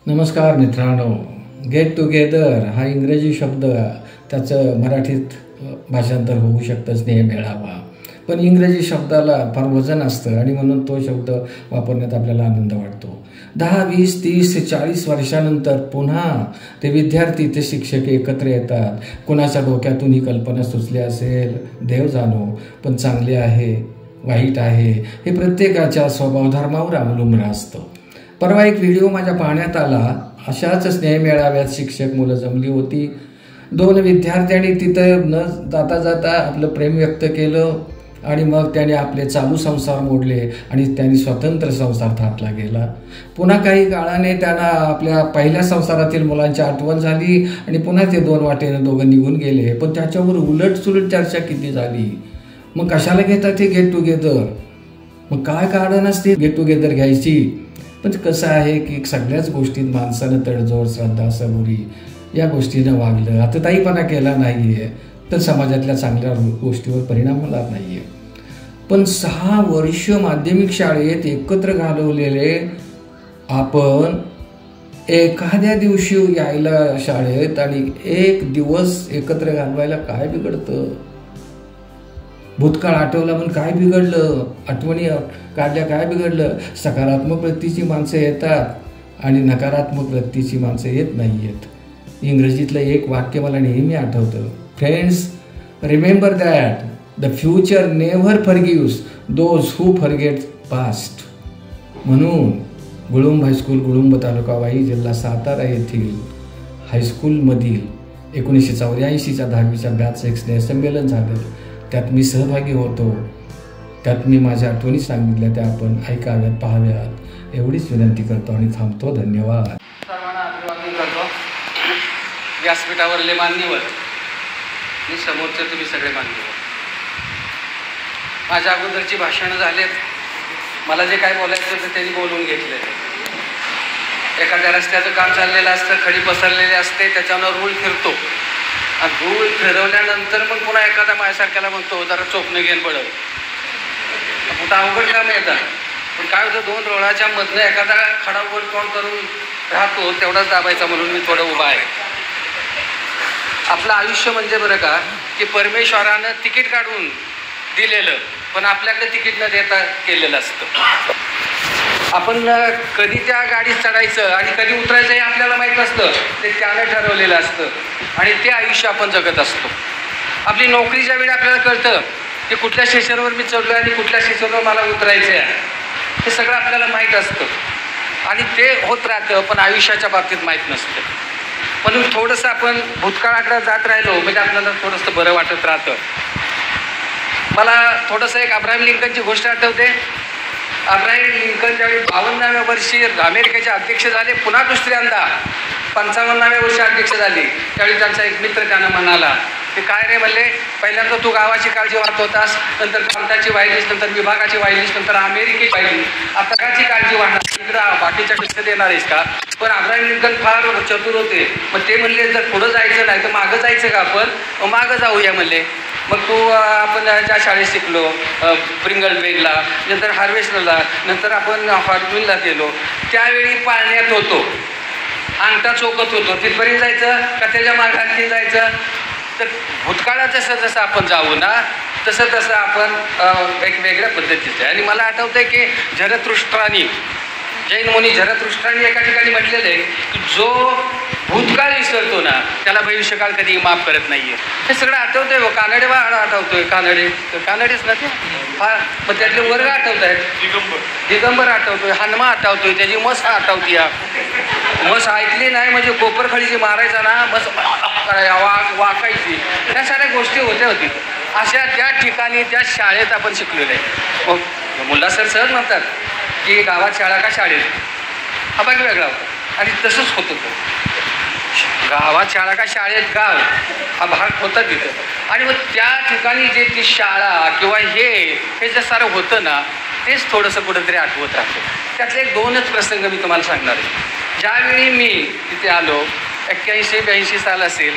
नमस्कार मित्रांनो, get together हा इंग्रजी शब्द त्याचं मराठीत भाषांतर होऊ शकतं स्नेह मेळावा, पण इंग्रजी शब्दाला फार वजन असतं आणि म्हणून तो शब्द वापरण्यात आपल्याला आनंद वाटतो. 10, 20, 30, 40 वर्षानंतर पुन्हा ते विद्यार्थी ते शिक्षक एकत्र येतात. कोणाच्या डोक्यातून ही कल्पना सुचली असेल देव जाणो, पण चांगले आहे वाईट आहे हे प्रत्येकाच्या स्वभावधर्मावर अवलंबून असतं. परवा एक व्हिडिओ माझ्या पाहण्यात आला. अशाच स्नेह मेळाव्यात शिक्षक मुलं जमली होती. 2 विद्यार्थ्यांनी तिथं न जाता जाता आपलं प्रेम व्यक्त केलं आणि मग त्याने आपले चालू संसार मोडले आणि त्यांनी स्वतंत्र संसार थाटला गेला. पुन्हा काही काळाने त्यांना आपल्या पहिल्या संसारातील मुलांची आठवण झाली आणि पुन्हा ते 2 वाटेने दोघं निघून गेले. पण त्याच्यावर उलटसुलट चर्चा किती झाली. मग कशाला घेतात ते गेट टुगेदर? मग काय कारण असते गेट टुगेदर घ्यायची? पण कसं आहे की सगळ्याच गोष्टीत माणसानं तडजोड, श्रद्धा, सबुरी या गोष्टीनं वागलं, आतताईपणा केला नाही आहे तर समाजातल्या चांगल्या गोष्टीवर परिणाम होणार नाही आहे. पण 6 वर्ष माध्यमिक शाळेत एकत्र घालवलेले आपण एखाद्या दिवशी यायला शाळेत आणि एक दिवस एकत्र घालवायला काय बिघडतं? भूतकाळ आठवला म्हणून काय बिघडलं? आठवणी काढल्या काय बिघडलं? सकारात्मक वृत्तीची माणसं येतात आणि नकारात्मक वृत्तीची माणसं येत नाही आहेत. इंग्रजीतलं एक वाक्य मला नेहमी आठवतं. Friends, remember that the future never forgives those who forget past. म्हणून गुळुंब हायस्कूल, गुळुंब तालुका वाई, जिल्हा सातारा येथील हायस्कूलमधील 1984च्या 10वीच्या बॅचचं एक स्नेहसंमेलन झालं. त्यात मी सहभागी होतो. त्यात मी माझ्या आठवणी सांगितल्या, त्या आपण ऐकाव्यात, पाहाव्यात एवढीच विनंती करतो आणि थांबतो. धन्यवाद. सर्वांना अभिवादन करतो. व्यासपीठावरले मान्यवर आणि समोरचे तुम्ही सगळे मान्यवर. माझ्या अगोदरची भाषणं झालेत. मला जे काय बोलायचं होतं त्यांनी बोलून घेतले. एखाद्या रस्त्याचं काम चाललेलं असतं, खडी पसरलेली असते, त्याच्यावर रूळ फिरतो आणि रूळ फिरवल्यानंतर मग पुन्हा एखादा माझ्यासारख्याला म्हणतो जरा चोपणं घेऊन पडव. कुठं अवघड काम येतात. पण काय होतं, 2 रोळाच्या मधनं एखादा खडा वर तोंड करून राहतो, तेवढाच दाबायचा म्हणून मी थोडं उभा आहे. आपलं आयुष्य म्हणजे बरं का की परमेश्वरानं तिकीट काढून दिलेलं, पण आपल्याकडे तिकीट न देता केलेलं असतं. आपण कधी त्या गाडीत चढायचं आणि कधी उतरायचं हे आपल्याला माहीत नसतं. ते त्यानं ठरवलेलं असतं आणि ते आयुष्य आपण जगत असतो. आपली नोकरीच्या वेळी आपल्याला कळतं की कुठल्या स्टेशनवर मी चढलो आणि कुठल्या स्टेशनवर मला उतरायचं आहे. हे सगळं आपल्याला माहीत असतं आणि ते होत राहतं, पण आयुष्याच्या बाबतीत माहीत नसतं. म्हणून थोडंसं आपण भूतकाळाकडे जात राहिलो म्हणजे आपल्याला थोडंसं बरं वाटत राहतं. मला थोडंसं एक अब्राहम लिंकनची गोष्ट आठवते. अब्राहम लिंकन ज्यावेळी 52व्या वर्षी अमेरिकेचे अध्यक्ष झाले, पुन्हा दुसऱ्यांदा 55व्या वर्षी अध्यक्ष झाले, त्यावेळी त्यांचा एक मित्र त्यांना म्हणाला की काय रे म्हणले, पहिल्यांदा तू गावाची काळजी वाहत होतास, नंतर प्रांताची वाहिलीस, नंतर विभागाची वाहिलीस, नंतर अमेरिकेची वाहिली, आता काची काळजी वाहणार, इकडं बाकीच्या कष्ट देणार आहेस का? पण अब्राहम लिंकन फार चतुर होते. मग ते म्हणले जर पुढं जायचं नाही तर मागं जायचं का? आपण मागं जाऊया म्हणले. मग आपण ज्या शाळेत शिकलो, प्रिंगलवेलला, नंतर हार्वेस्टरला, नंतर आपण हॉर्नबिलला गेलो, त्यावेळी पाळण्यात होतो, अंगठा चोकत होतो. तिथपर्यंत जायचं का त्याच्या मार्गाने जायचं? तर भूतकाळात जसं जसं आपण जाऊ ना तसं तसं आपण एक वेगळ्या पद्धतीचं आहे. आणि मला आठवतं की झरथुष्ट्रानी, जैन मुनी झरथुष्ट्रानी एका ठिकाणी म्हटलेलं आहे की जो भूतकाळ विसरतो ना त्याला भविष्यकाळ कधी माफ करत नाही आहे. हे सगळं आठवतंय. कानडे आठवतोय, कानडेच ना ते फार. मग त्यातले वर्ग आठवत आहेत. दिगंबर आठवतोय, हनुमा आठवतोय, त्याची मस आठवती. मस ऐकली नाही म्हणजे कोपरखळीची मारायचा ना, मस वाकायची. त्या साऱ्या गोष्टी होत्या. अशा त्या ठिकाणी त्या शाळेत आपण शिकलेलो आहे. मग मुल्ला सर सहज म्हणतात की गावात शाळा का शाळेत, हा भाग वेगळा होता. आणि तसंच होत होतं. गावात शाळा का शाळेत गाव हा भाग होता तिथं. आणि मग त्या ठिकाणी जे ती शाळा किंवा हे जे सारं होतं ना तेच थोडंसं कुठंतरी आठवत राहतं. त्यातले 2च प्रसंग मी तुम्हाला सांगणार आहे. ज्यावेळी मी तिथे आलो 81-82 साल असेल,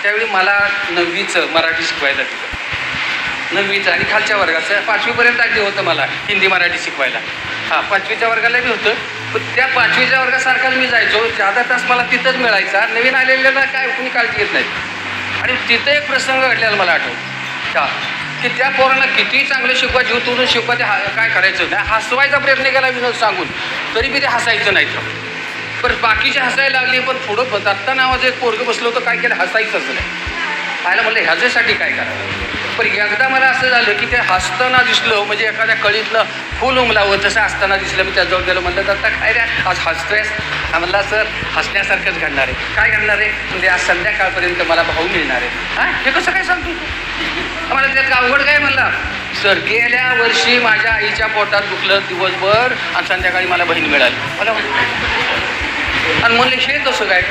त्यावेळी मला 9वीचं मराठी शिकवायला तिथं. 9वीचं आणि खालच्या वर्गाचं 5वीपर्यंत अगदी होतं मला हिंदी मराठी शिकवायला. हां, 5वीच्या वर्गाला बी होतं पण त्या 5वीच्या वर्गासारखाच मी जायचो, जादा तास मला तिथंच मिळायचा. नवीन आलेल्याला काय कुणी काळजी घेत नाही. आणि तिथं एक प्रसंग घडलेला मला आठवतो की त्या पोरांना किती चांगलं शिकवा, जीव तोडून शिकवा, ते काय करायचं नाही. हसवायचा प्रयत्न केला विनोद सांगून, तरी बी ते हसायचं नाही. पण बाकीचे हसायला लागले. पण पुढं दत्ता नावाचं एक पोरगं बसलं होतं, काय केलं, हसायचंच नाही. पाहायला म्हणलं ह्याच्यासाठी काय करावं. पण एकदा मला असं झालं की ते हसताना दिसलं, म्हणजे एखाद्या कळीतलं फुल उमलावं तसं असताना दिसलं. मी त्याजवळ गेलो, म्हणलं दत्ता काय रे आज हसतोयस? म्हणला सर हसण्यासारखंच घडणार आहे. काय घडणार आहे? म्हणजे आज संध्याकाळपर्यंत मला भाऊ मिळणार आहे. हां, हे कसं काय सांगतो तू? मला त्यात अवघड काय? म्हणला सर गेल्या वर्षी माझ्या आईच्या पोटात दुखलं दिवसभर आणि संध्याकाळी मला बहीण मिळाली. मला आणि म्हणले हे कसं काय?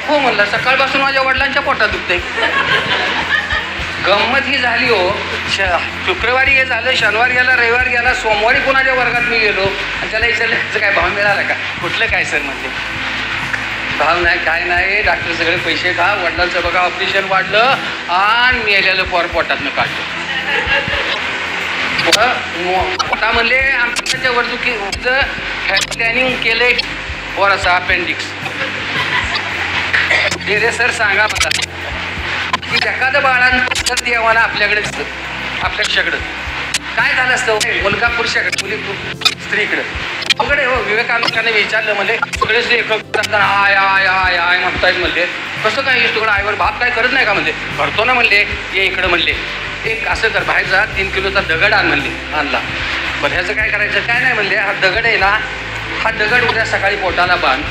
हो म्हणलं सकाळपासून माझ्या वडिलांच्या पोटात दुखतंय. गंमत ही झाली हो. शुक्रवारी हे झालं, शनिवारी गेला, रविवारी गेला, सोमवारी कोणाच्या वर्गात मी गेलो आणि त्याला विचारलं ह्याचं काय भाव मिळाला का? कुठलं काय सर? म्हणते भाव नाही काय नाही, डॉक्टर सगळे पैसे खा, वडिलांचं बघा ऑपरेशन वाढलं आणि मी यायला पोटातनं काढलं. आता म्हणले आमच्या वर्तुकीचं स्कॅनिंग केलंय पोराचा अपेंडिक्स. रे सर सांगा मला की एखादं बाळांतर देवाला आपल्याकडे आपल्याकडं काय झालं असतं? मुलगा पुरुषाकडे, मुली स्त्रीकडे. अवघडे हो. विवेकानंदाने विचारलं म्हणजे सगळेच लेखक आय आय आय आय म्हणतायत. म्हणले कसं काय तुकडं आईवर बाप काय करत नाही का? म्हणले करतो ना. म्हणले ये इकडं. म्हणले एक असं कर, बाहेर जा 3 किलोचा दगड आण. म्हणले आणला. बरं ह्याचं काय करायचं? काय नाही म्हणले हा दगड आहे ना, हा दगड उद्या सकाळी पोटाला बांध,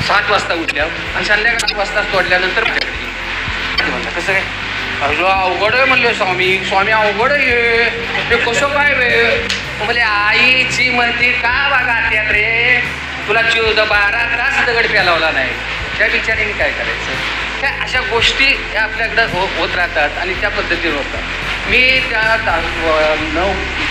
7 वाजता उठल्यावर आणि संध्याकाळी 8 वाजता तोडल्यानंतर म्हणलं कसं काय? अवघड आहे म्हणले स्वामी अवघड आहे हे कसं काय वे? म्हणजे आईची म्हणती का बघा त्यात रे, तुला 12 तास दगड प्यालावला नाही. त्या बिचारीने काय करायचं? त्या अशा गोष्टी ह्या आपल्याकडं होत राहतात आणि त्या पद्धतीने होतात. मी त्या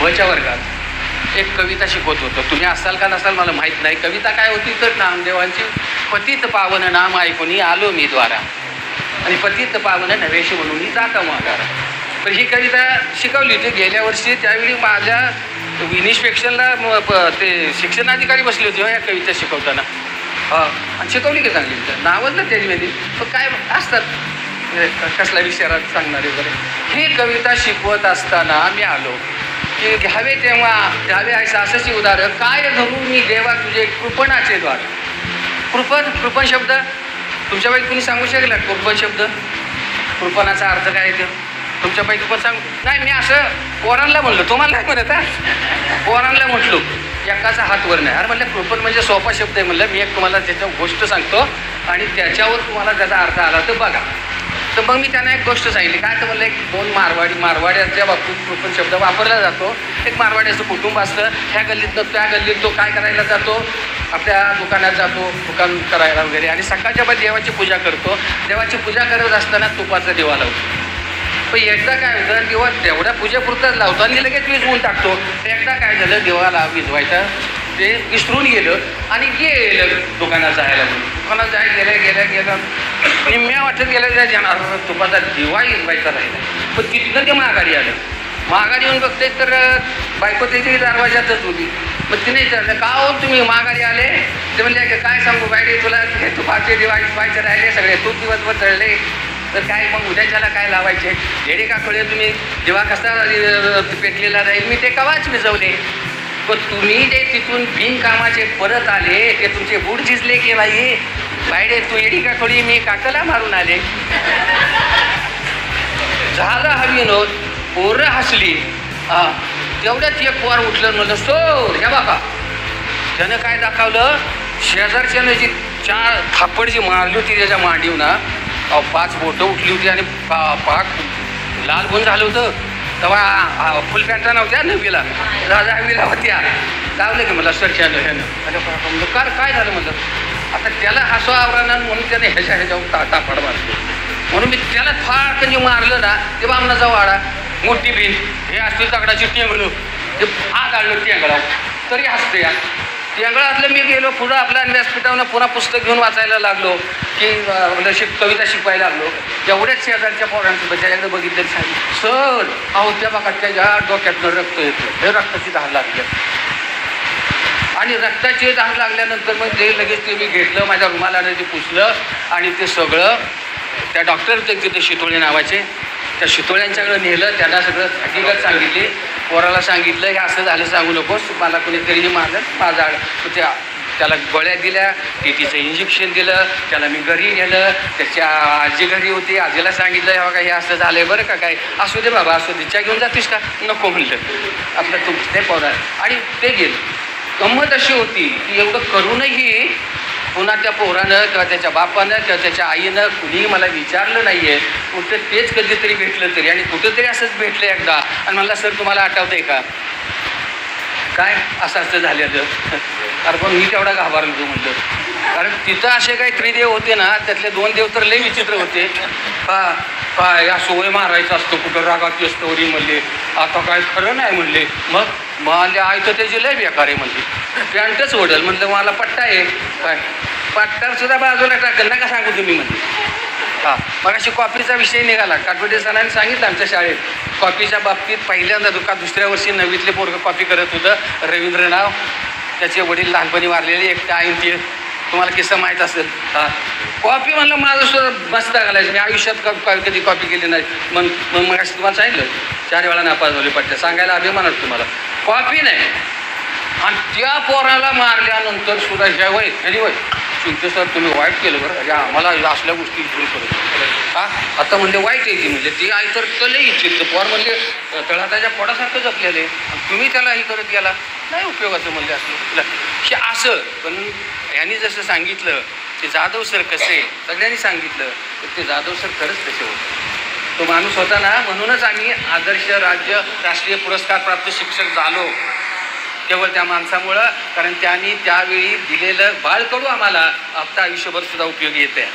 9च्या वर्गात एक कविता शिकवत होतो. तुम्ही असाल का नसाल मला माहीत नाही. कविता काय होती तर नामदेवांची पतित पावन नाम ऐकून आलो मी द्वारा आणि पतित पावन नवेश म्हणून जाता मागारा. तर ही कविता शिकवली होती गेल्या वर्षी. त्यावेळी माझ्या इन्स्पेक्शनला ते शिक्षणाधिकारी बसले होते या कविता शिकवताना. आणि शिकवली की चांगली नावच ना त्याची पण काय असतात कसला विचारात सांगणारे वगैरे. ही कविता शिकवत असताना मी आलो की घ्यावे तेव्हा घ्यावे असंच उदाहरण काय धरू मी देवा तुझे कृपणाचे द्वार. कृपण शब्द तुमच्यापैकी कुणी सांगू शकेल? कृपण शब्द कृपणाचा अर्थ काय येतो तुमच्यापैकी पण सांगू? नाही मी असं पोरांना म्हणलो, तुम्हाला नाही म्हणत हा. पोरांना म्हटलो एकाचा हात वर नाही. अरे म्हणलं कृपण म्हणजे सोपा शब्द आहे. म्हणलं मी एक तुम्हाला त्याच्या गोष्ट सांगतो आणि त्याच्यावर तुम्हाला त्याचा अर्थ आला तर बघा. तर मग मी त्यांना एक गोष्ट सांगितली. काय तर म्हणलं एक 2 मारवाड्याच्या बाबतीत कृपण शब्द वापरला जातो. एक मारवाड्याचं कुटुंब असतं, ह्या गल्लीतनं त्या गल्लीत तो काय करायला जातो, आपल्या दुकानात जातो दुकान करायला वगैरे आणि सकाळच्या बाद देवाची पूजा करतो. देवाची पूजा करत असताना तुपाचा दिवा लावतो. पण एकदा काय होतं, दिवा तेवढ्या पूजेपुरताच लावतो आणि लगेच विझवून टाकतो. एकदा काय झालं, दिवाला विझवायचं ते विसरून गेलं आणि गेलं दुकानात जायला. म्हणून दुकानात गेलं निम्म्या वाटत गेलं जाणार तुपाचा दिवा विझवायचा राहिला. पण तिथनं ते माघारी आलं. माघारी येऊन बघते तर बायको त्याची दरवाजातच होती. मग तिने विचारलं का हो तुम्ही माघारी आले? ते म्हणले काय सांगू बायडे तुला तुपाचे दिवा विझवायचे राहिले सगळे, तूप दिवसभर जळले तर काय मग उद्याच्याला काय लावायचे? येडे का कळे तुम्ही, दिवा कसा पेटलेला राहील, मी ते कवाच विझवले. पण तुम्ही जे तिथून बिनकामाचे परत आले ते तुमचे बूट झिजले की बाई बायडे तू येडी का कळी, मी काकला मारून आले. झाला हा विनोद, पोरं हसली. तेवढ्यात एक पोर उठलं म्हणलं सोड ह्या बाबा. त्यानं काय दाखवलं, शेजारच्यानं जी 4 थापड जी मारली होती त्याच्या मांडीव ना, 5 बोटं उठली होती आणि पाक लाल गुण झालं होतं. तेव्हा फुल पॅन्टा नव्हत्या 9वीला, 10वीला होत्या. लावलं की मला सरच्यानं ह्यानं. अरे म्हणलं काय झालं म्हणलं. आता त्याला हसवा आवरानं म्हणून त्याने ह्याच्यावर तापाड मारली. म्हणून मी त्याला फाळकन मारलं ना ते बामणाचा वाडा मोठी बीन हे असतील दगडाची टेंगळं ते आग आलं टेंगळाव तरी हसते या टेंगळातलं. मी गेलो पुढं आपल्या व्यासपीठावर पुन्हा पुस्तक घेऊन वाचायला लागलो की कविता शिकवायला लागलो. एवढ्याच शेजारच्या पोरांचं त्याच्याकडे बघितलं सांगितलं सर अहो त्या बघा त्याच्या डोक्यातनं रक्त येतं, हे रक्ताची धार लागली. आणि रक्ताची धार लागल्यानंतर मग ते लगेच ते मी घेतलं, माझ्या रुमालाने ते पुसलं आणि ते सगळं त्या डॉक्टर होते तिथे शितोळे नावाचे, त्या शितोळ्यांच्याकडे नेलं, त्यांना सगळं हकीकत सांगितली. पोराला सांगितलं हे असं झालं सांगू नकोस, मला कोणीतरी मारलं, माझा त्याला गोळ्या दिल्या, टीटीचं इंजेक्शन दिलं, त्याला मी घरी नेलं, त्याच्या आजी घरी होती, आजीला सांगितलं हे बघा हे असं झालंय बरं का, काय असू दे बाबा असू दे, चहा घेऊन जातीस का, नको म्हणलं, आपलं तुमचं ते पोरा. आणि ते गेलं. गंमत अशी होती की एवढं करूनही पुन्हा त्या पोरानं किंवा त्याच्या बापानं किंवा त्याच्या आईनं कुणीही मला विचारलं नाही आहे, कुठं तेच कधीतरी भेटलं तरी, आणि कुठंतरी असंच भेटलं एकदा आणि म्हणला सर तुम्हाला आठवतंय का काय असं झालेलं. अरे पण मी तेवढा घाबरलो होतो म्हटलं, कारण तिथं असे काही त्रिदेव होते ना, त्यातले 2 देव तर लय विचित्र होते. काय या सोय मारायचं असतं, कुठं रागाची असतं वरी म्हणले, आता काय खरं नाही म्हणले. मग मला आई तर त्याची लय बेकार आहे म्हणली, पॅन्टच ओढल म्हटलं, मला पट्टा आहे काय, पट्टार सुद्धा बाजूला टाकेल नका सांगू तुम्ही म्हणले. हां मग अशी कॉपीचा विषय निघाला. काटवडे सरांनी सांगितलं आमच्या शाळेत कॉपीच्या बाबतीत पहिल्यांदा का दुसऱ्या वर्षी 9वीतले पोरगं कॉपी करत होतं, रवींद्र नाव, त्याचे वडील लहानपणी वारलेले, एकटा आई ते तुम्हाला किस्सा माहीत असेल. हां कॉपी म्हणलं माझं सुद्धा मस्त घालायचं, मी आयुष्यात कधी कॉपी केली नाही. मग असं तुम्हाला सांगितलं 4 वेळा नापास झाले पट्ट्या, सांगायला अभिमान असतो तुम्हाला, कॉपी नाही. आणि त्या पोराला मारल्यानंतर सुद्धा ह्या वय ह्यानी वय चिंते सर तुम्ही वाईट केलं बरं, अरे आम्हाला असल्या गोष्टी सुरू करत. हां आता म्हणजे वाईट आहे ती, म्हणजे ती आई तर तले इच्छित पोर म्हणजे तळहाताच्या पोटासारखं जपलेलं आहे, तुम्ही त्याला हे करत गेला नाही उपयोगाचं म्हणजे असलं हे असं. पण यांनी जसं सांगितलं ते जाधव सर कसे सगळ्यांनी सांगितलं तर ते जाधव सर खरंच तसे होते. तो माणूस होता ना, म्हणूनच आम्ही आदर्श राज्य राष्ट्रीय पुरस्कार प्राप्त शिक्षक झालो केवळ त्या माणसामुळं, कारण त्यांनी त्यावेळी दिलेलं बाळकडू आम्हाला आता आयुष्यभर सुद्धा उपयोगी येते.